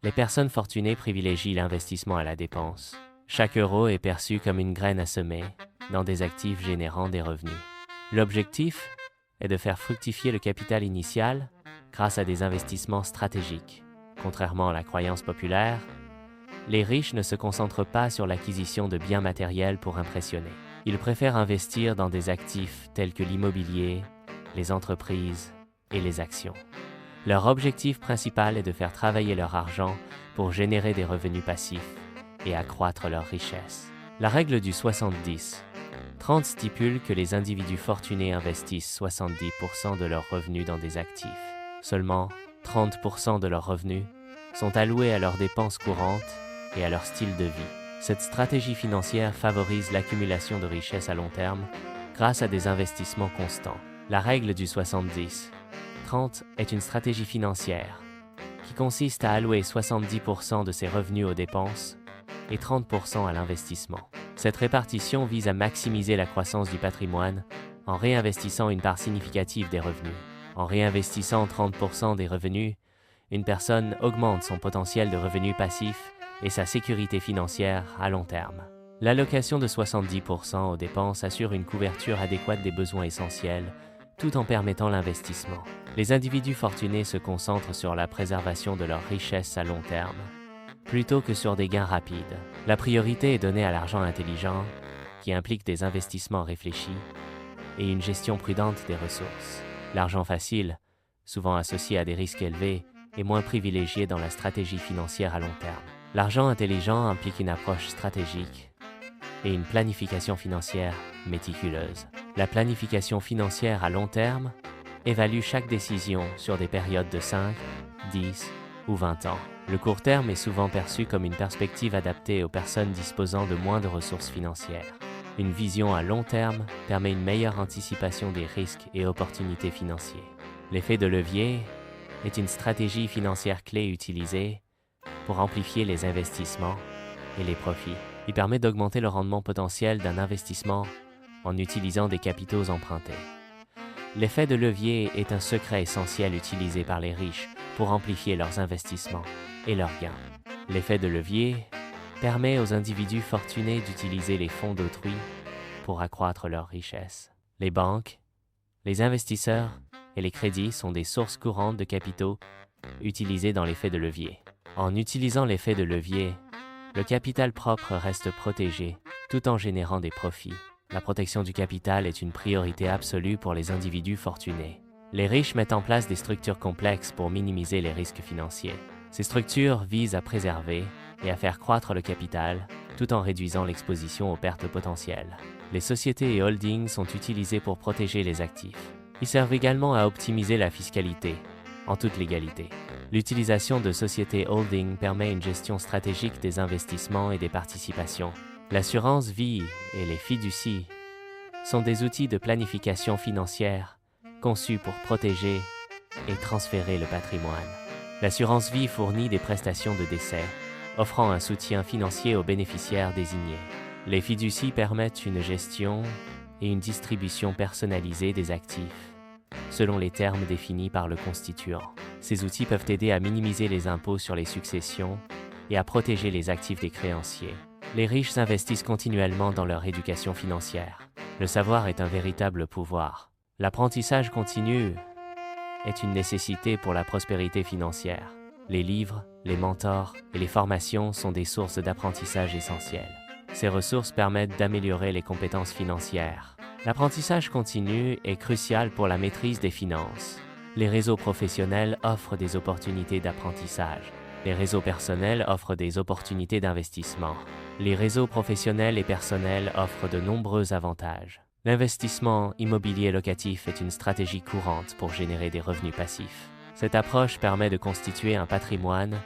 Les personnes fortunées privilégient l'investissement à la dépense. Chaque euro est perçu comme une graine à semer dans des actifs générant des revenus. L'objectif est de faire fructifier le capital initial grâce à des investissements stratégiques. Contrairement à la croyance populaire, les riches ne se concentrent pas sur l'acquisition de biens matériels pour impressionner. Ils préfèrent investir dans des actifs tels que l'immobilier, les entreprises et les actions. Leur objectif principal est de faire travailler leur argent pour générer des revenus passifs et accroître leur richesse. La règle du 70-30 stipule que les individus fortunés investissent 70% de leurs revenus dans des actifs. Seulement 30% de leurs revenus sont alloués à leurs dépenses courantes et à leur style de vie. Cette stratégie financière favorise l'accumulation de richesses à long terme grâce à des investissements constants. La règle du 70-30 est une stratégie financière qui consiste à allouer 70% de ses revenus aux dépenses et 30% à l'investissement. Cette répartition vise à maximiser la croissance du patrimoine en réinvestissant une part significative des revenus. En réinvestissant 30% des revenus, une personne augmente son potentiel de revenus passifs et sa sécurité financière à long terme. L'allocation de 70% aux dépenses assure une couverture adéquate des besoins essentiels, tout en permettant l'investissement. Les individus fortunés se concentrent sur la préservation de leur richesse à long terme, plutôt que sur des gains rapides. La priorité est donnée à l'argent intelligent, qui implique des investissements réfléchis et une gestion prudente des ressources. L'argent facile, souvent associé à des risques élevés, est moins privilégié dans la stratégie financière à long terme. L'argent intelligent implique une approche stratégique et une planification financière méticuleuse. La planification financière à long terme évalue chaque décision sur des périodes de 5, 10 ou 20 ans. Le court terme est souvent perçu comme une perspective adaptée aux personnes disposant de moins de ressources financières. Une vision à long terme permet une meilleure anticipation des risques et opportunités financiers. L'effet de levier est une stratégie financière clé utilisée pour amplifier les investissements et les profits. Il permet d'augmenter le rendement potentiel d'un investissement en utilisant des capitaux empruntés. L'effet de levier est un secret essentiel utilisé par les riches pour amplifier leurs investissements et leurs gains. L'effet de levier permet aux individus fortunés d'utiliser les fonds d'autrui pour accroître leur richesse. Les banques, les investisseurs et les crédits sont des sources courantes de capitaux utilisés dans l'effet de levier. En utilisant l'effet de levier, le capital propre reste protégé tout en générant des profits. La protection du capital est une priorité absolue pour les individus fortunés. Les riches mettent en place des structures complexes pour minimiser les risques financiers. Ces structures visent à préserver et à faire croître le capital tout en réduisant l'exposition aux pertes potentielles. Les sociétés et holdings sont utilisés pour protéger les actifs. Ils servent également à optimiser la fiscalité, en toute légalité. L'utilisation de sociétés holding permet une gestion stratégique des investissements et des participations. L'assurance vie et les fiducies sont des outils de planification financière conçus pour protéger et transférer le patrimoine. L'assurance vie fournit des prestations de décès, offrant un soutien financier aux bénéficiaires désignés. Les fiducies permettent une gestion et une distribution personnalisée des actifs, selon les termes définis par le constituant. Ces outils peuvent aider à minimiser les impôts sur les successions et à protéger les actifs des créanciers. Les riches s'investissent continuellement dans leur éducation financière. Le savoir est un véritable pouvoir. L'apprentissage continu est une nécessité pour la prospérité financière. Les livres, les mentors et les formations sont des sources d'apprentissage essentielles. Ces ressources permettent d'améliorer les compétences financières. L'apprentissage continu est crucial pour la maîtrise des finances. Les réseaux professionnels offrent des opportunités d'apprentissage. Les réseaux personnels offrent des opportunités d'investissement. Les réseaux professionnels et personnels offrent de nombreux avantages. L'investissement immobilier locatif est une stratégie courante pour générer des revenus passifs. Cette approche permet de constituer un patrimoine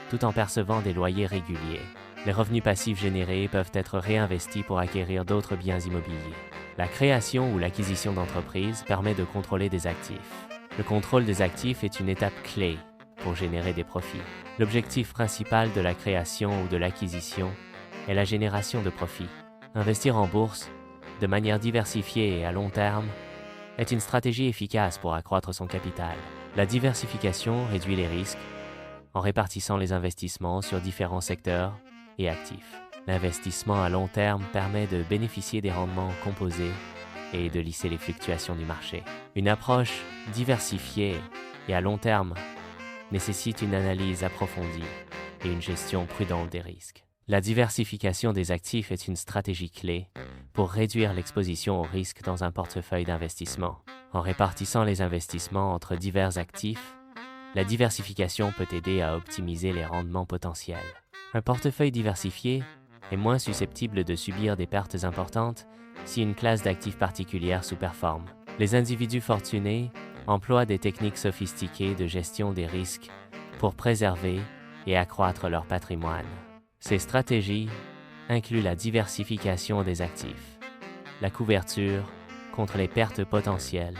tout en percevant des loyers réguliers. Les revenus passifs générés peuvent être réinvestis pour acquérir d'autres biens immobiliers. La création ou l'acquisition d'entreprises permet de contrôler des actifs. Le contrôle des actifs est une étape clé pour générer des profits. L'objectif principal de la création ou de l'acquisition est la génération de profits. Investir en bourse, de manière diversifiée et à long terme, est une stratégie efficace pour accroître son capital. La diversification réduit les risques en répartissant les investissements sur différents secteurs et actifs. L'investissement à long terme permet de bénéficier des rendements composés et de lisser les fluctuations du marché. Une approche diversifiée et à long terme nécessite une analyse approfondie et une gestion prudente des risques. La diversification des actifs est une stratégie clé pour réduire l'exposition aux risques dans un portefeuille d'investissement. En répartissant les investissements entre divers actifs, la diversification peut aider à optimiser les rendements potentiels. Un portefeuille diversifié est moins susceptible de subir des pertes importantes si une classe d'actifs particulière sous-performe. Les individus fortunés emploient des techniques sophistiquées de gestion des risques pour préserver et accroître leur patrimoine. Ces stratégies incluent la diversification des actifs, la couverture contre les pertes potentielles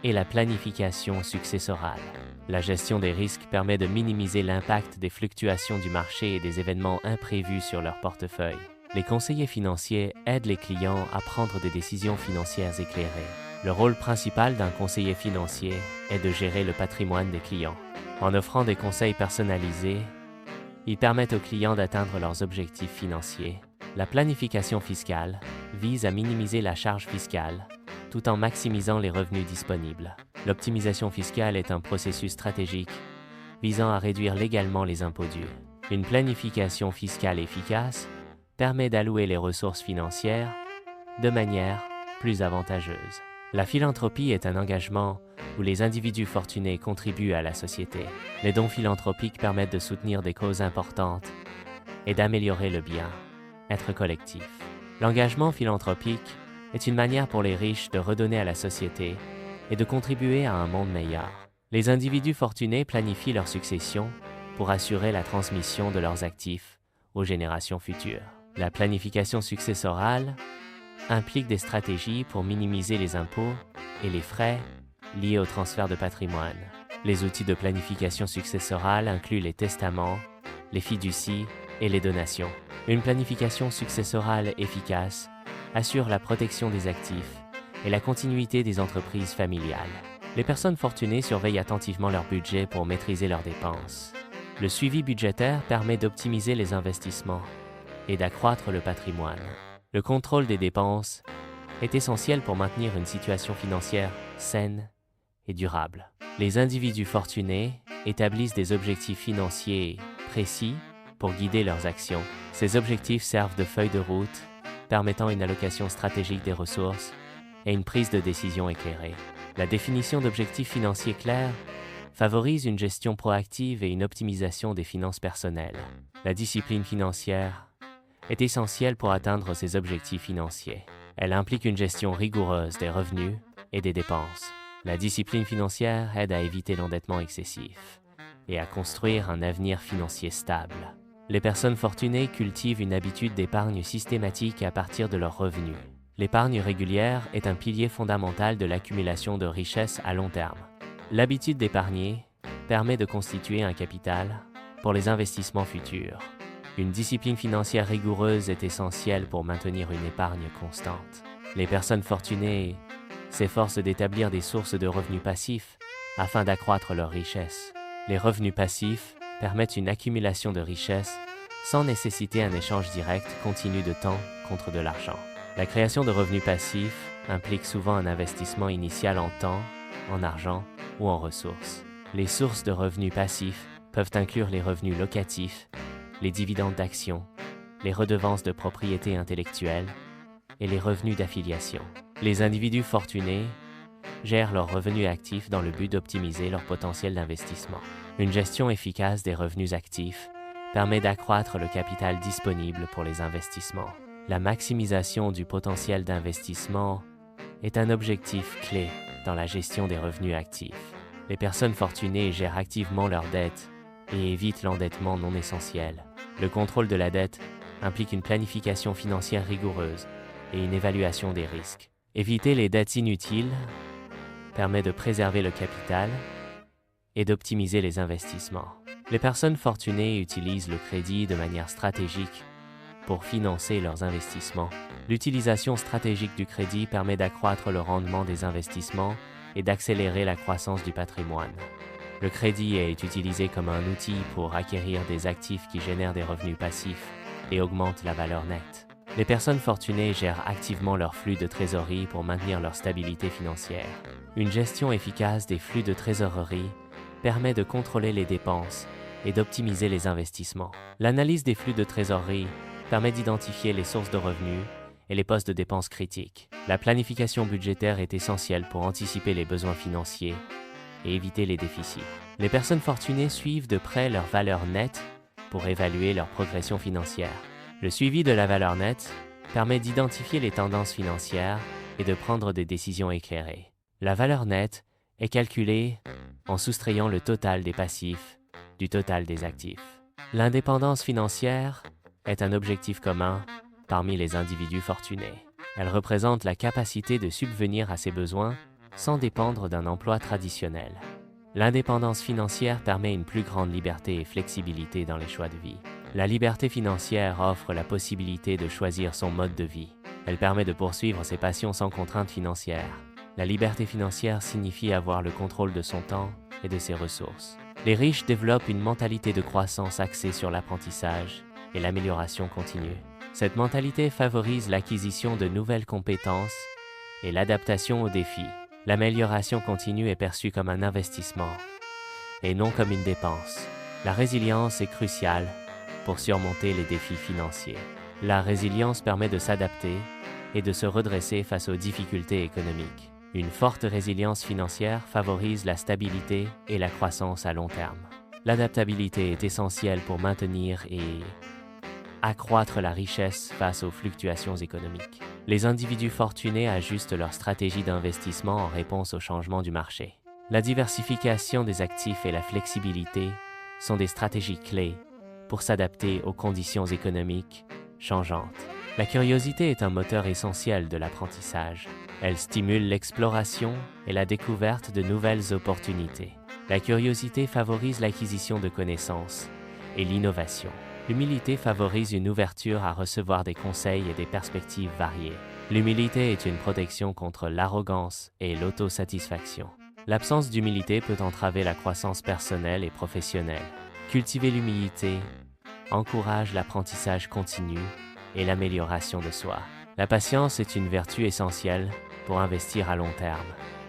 et la planification successorale. La gestion des risques permet de minimiser l'impact des fluctuations du marché et des événements imprévus sur leur portefeuille. Les conseillers financiers aident les clients à prendre des décisions financières éclairées. Le rôle principal d'un conseiller financier est de gérer le patrimoine des clients. En offrant des conseils personnalisés, ils permettent aux clients d'atteindre leurs objectifs financiers. La planification fiscale vise à minimiser la charge fiscale tout en maximisant les revenus disponibles. L'optimisation fiscale est un processus stratégique visant à réduire légalement les impôts dus. Une planification fiscale efficace permet d'allouer les ressources financières de manière plus avantageuse. La philanthropie est un engagement où les individus fortunés contribuent à la société. Les dons philanthropiques permettent de soutenir des causes importantes et d'améliorer le bien-être collectif. L'engagement philanthropique est une manière pour les riches de redonner à la société et de contribuer à un monde meilleur. Les individus fortunés planifient leur succession pour assurer la transmission de leurs actifs aux générations futures. La planification successorale implique des stratégies pour minimiser les impôts et les frais liés au transfert de patrimoine. Les outils de planification successorale incluent les testaments, les fiducies et les donations. Une planification successorale efficace assure la protection des actifs et la continuité des entreprises familiales. Les personnes fortunées surveillent attentivement leur budget pour maîtriser leurs dépenses. Le suivi budgétaire permet d'optimiser les investissements et d'accroître le patrimoine. Le contrôle des dépenses est essentiel pour maintenir une situation financière saine et durable. Les individus fortunés établissent des objectifs financiers précis pour guider leurs actions. Ces objectifs servent de feuille de route, permettant une allocation stratégique des ressources et une prise de décision éclairée. La définition d'objectifs financiers clairs favorise une gestion proactive et une optimisation des finances personnelles. La discipline financière est essentielle pour atteindre ces objectifs financiers. Elle implique une gestion rigoureuse des revenus et des dépenses. La discipline financière aide à éviter l'endettement excessif et à construire un avenir financier stable. Les personnes fortunées cultivent une habitude d'épargne systématique à partir de leurs revenus. L'épargne régulière est un pilier fondamental de l'accumulation de richesses à long terme. L'habitude d'épargner permet de constituer un capital pour les investissements futurs. Une discipline financière rigoureuse est essentielle pour maintenir une épargne constante. Les personnes fortunées s'efforcent d'établir des sources de revenus passifs afin d'accroître leur richesse. Les revenus passifs permettent une accumulation de richesses sans nécessiter un échange direct continu de temps contre de l'argent. La création de revenus passifs implique souvent un investissement initial en temps, en argent ou en ressources. Les sources de revenus passifs peuvent inclure les revenus locatifs, les dividendes d'actions, les redevances de propriété intellectuelle et les revenus d'affiliation. Les individus fortunés gèrent leurs revenus actifs dans le but d'optimiser leur potentiel d'investissement. Une gestion efficace des revenus actifs permet d'accroître le capital disponible pour les investissements. La maximisation du potentiel d'investissement est un objectif clé dans la gestion des revenus actifs. Les personnes fortunées gèrent activement leurs dettes et évitent l'endettement non essentiel. Le contrôle de la dette implique une planification financière rigoureuse et une évaluation des risques. Éviter les dettes inutiles permet de préserver le capital et d'optimiser les investissements. Les personnes fortunées utilisent le crédit de manière stratégique pour financer leurs investissements. L'utilisation stratégique du crédit permet d'accroître le rendement des investissements et d'accélérer la croissance du patrimoine. Le crédit est utilisé comme un outil pour acquérir des actifs qui génèrent des revenus passifs et augmentent la valeur nette. Les personnes fortunées gèrent activement leurs flux de trésorerie pour maintenir leur stabilité financière. Une gestion efficace des flux de trésorerie permet de contrôler les dépenses et d'optimiser les investissements. L'analyse des flux de trésorerie permet d'identifier les sources de revenus et les postes de dépenses critiques. La planification budgétaire est essentielle pour anticiper les besoins financiers et éviter les déficits. Les personnes fortunées suivent de près leur valeur nette pour évaluer leur progression financière. Le suivi de la valeur nette permet d'identifier les tendances financières et de prendre des décisions éclairées. La valeur nette est calculée en soustrayant le total des passifs du total des actifs. L'indépendance financière est un objectif commun parmi les individus fortunés. Elle représente la capacité de subvenir à ses besoins sans dépendre d'un emploi traditionnel. L'indépendance financière permet une plus grande liberté et flexibilité dans les choix de vie. La liberté financière offre la possibilité de choisir son mode de vie. Elle permet de poursuivre ses passions sans contraintes financières. La liberté financière signifie avoir le contrôle de son temps et de ses ressources. Les riches développent une mentalité de croissance axée sur l'apprentissage et l'amélioration continue. Cette mentalité favorise l'acquisition de nouvelles compétences et l'adaptation aux défis. L'amélioration continue est perçue comme un investissement et non comme une dépense. La résilience est cruciale pour surmonter les défis financiers. La résilience permet de s'adapter et de se redresser face aux difficultés économiques. Une forte résilience financière favorise la stabilité et la croissance à long terme. L'adaptabilité est essentielle pour maintenir et accroître la richesse face aux fluctuations économiques. Les individus fortunés ajustent leur stratégie d'investissement en réponse aux changements du marché. La diversification des actifs et la flexibilité sont des stratégies clés pour s'adapter aux conditions économiques changeantes. La curiosité est un moteur essentiel de l'apprentissage. Elle stimule l'exploration et la découverte de nouvelles opportunités. La curiosité favorise l'acquisition de connaissances et l'innovation. L'humilité favorise une ouverture à recevoir des conseils et des perspectives variées. L'humilité est une protection contre l'arrogance et l'autosatisfaction. L'absence d'humilité peut entraver la croissance personnelle et professionnelle. Cultiver l'humilité encourage l'apprentissage continu et l'amélioration de soi. La patience est une vertu essentielle pour investir à long terme.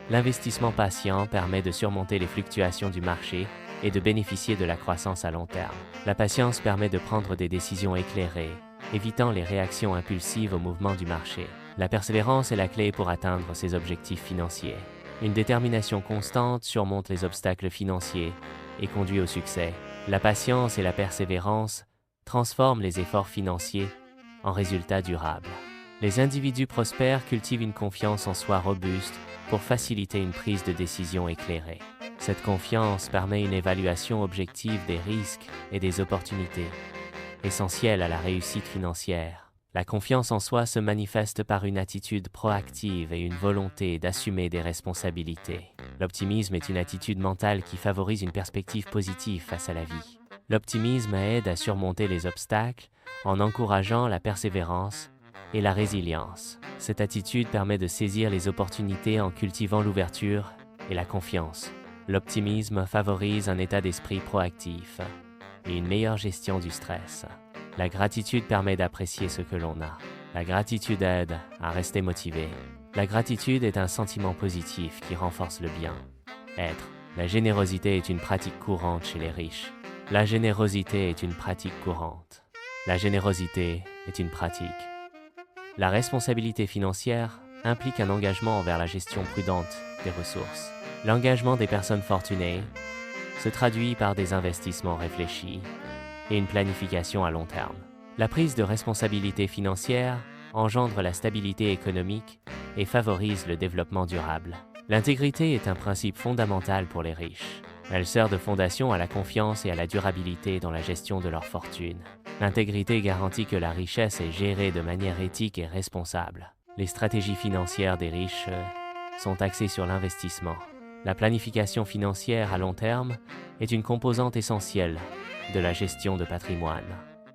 L'investissement patient permet de surmonter les fluctuations du marché et de bénéficier de la croissance à long terme. La patience permet de prendre des décisions éclairées, évitant les réactions impulsives au mouvement du marché. La persévérance est la clé pour atteindre ses objectifs financiers. Une détermination constante surmonte les obstacles financiers et conduit au succès. La patience et la persévérance transforment les efforts financiers en résultats durables. Les individus prospères cultivent une confiance en soi robuste pour faciliter une prise de décision éclairée. Cette confiance permet une évaluation objective des risques et des opportunités, essentielles à la réussite financière. La confiance en soi se manifeste par une attitude proactive et une volonté d'assumer des responsabilités. L'optimisme est une attitude mentale qui favorise une perspective positive face à la vie. L'optimisme aide à surmonter les obstacles en encourageant la persévérance et la résilience. Cette attitude permet de saisir les opportunités en cultivant l'ouverture et la confiance. L'optimisme favorise un état d'esprit proactif et une meilleure gestion du stress. La gratitude permet d'apprécier ce que l'on a. La gratitude aide à rester motivé. La gratitude est un sentiment positif qui renforce le bien-être. La générosité est une pratique courante chez les riches. La générosité est une pratique courante. La générosité est une pratique. La responsabilité financière implique un engagement envers la gestion prudente des ressources. L'engagement des personnes fortunées se traduit par des investissements réfléchis et une planification à long terme. La prise de responsabilité financière engendre la stabilité économique et favorise le développement durable. L'intégrité est un principe fondamental pour les riches. Elle sert de fondation à la confiance et à la durabilité dans la gestion de leur fortune. L'intégrité garantit que la richesse est gérée de manière éthique et responsable. Les stratégies financières des riches sont axées sur l'investissement. La planification financière à long terme est une composante essentielle de la gestion de patrimoine.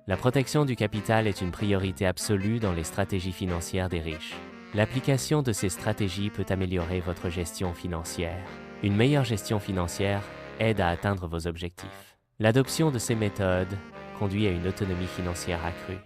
La protection du capital est une priorité absolue dans les stratégies financières des riches. L'application de ces stratégies peut améliorer votre gestion financière. Une meilleure gestion financière aide à atteindre vos objectifs. L'adoption de ces méthodes conduit à une autonomie financière accrue.